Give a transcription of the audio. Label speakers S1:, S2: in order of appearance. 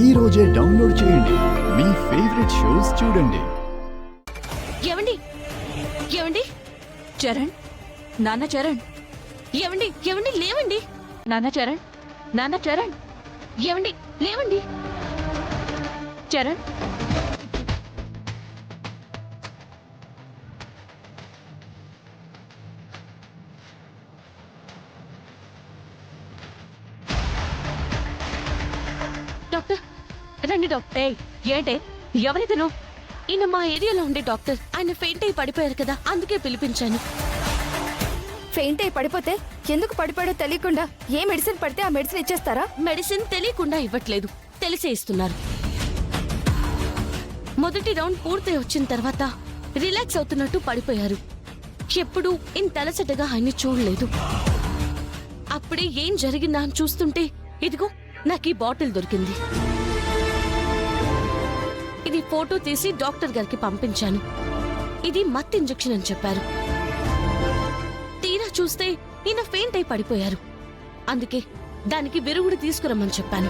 S1: ఈ రోజే డౌన్లోడ్ చేయండి. మీ ఫేవరెట్ షోస్ చూడండి.
S2: ఏవండి ఏవండి
S3: చరణ్, నాన్న చరణ్,
S2: ఏవండి ఏవండి లేవండి.
S3: నాన్న చరణ్, నాన్న చరణ్,
S2: ఏవండి లేవండి.
S3: చరణ్.
S2: డాక్టర్ రండి డాక్టర్.
S3: ఏంటే, ఎవరితను?
S2: ఈయన మా ఏరియాలో ఉండే డాక్టర్. ఆయన ఫెయింట్ అయి పడిపోయారు కదా, అందుకే పిలిపించాను.
S4: ఫెయింట్ అయి పడిపోతే ఎందుకు పడిపోయాడో తెలియకుండా ఏ మెడిసిన్ పడితే ఆ మెడిసిన్ ఇచ్చేస్తారా?
S2: మెడిసిన్ తెలియకుండా ఇవ్వట్లేదు, తెలిసే ఇస్తున్నారు. మొదటి రౌండ్ పూర్తి వచ్చిన తర్వాత రిలాక్స్ అవుతున్నట్టు పడిపోయారు. ఎప్పుడు ఇంత అలసటగా ఆయన్ని చూడలేదు. అప్పుడే ఏం జరిగిందా అని చూస్తుంటే ఇదిగో నాకు ఈ బాటిల్ దొరికింది. ఇది ఫోటో తీసి డాక్టర్ గారికి పంపించాను. ఇది మత్ ఇంజెక్షన్ అని చెప్పారు. తీరా చూస్తే ఈయన ఫెయింట్ అయి పడిపోయారు. అందుకే దానికి విరుగుడు తీసుకురమ్మని చెప్పాను.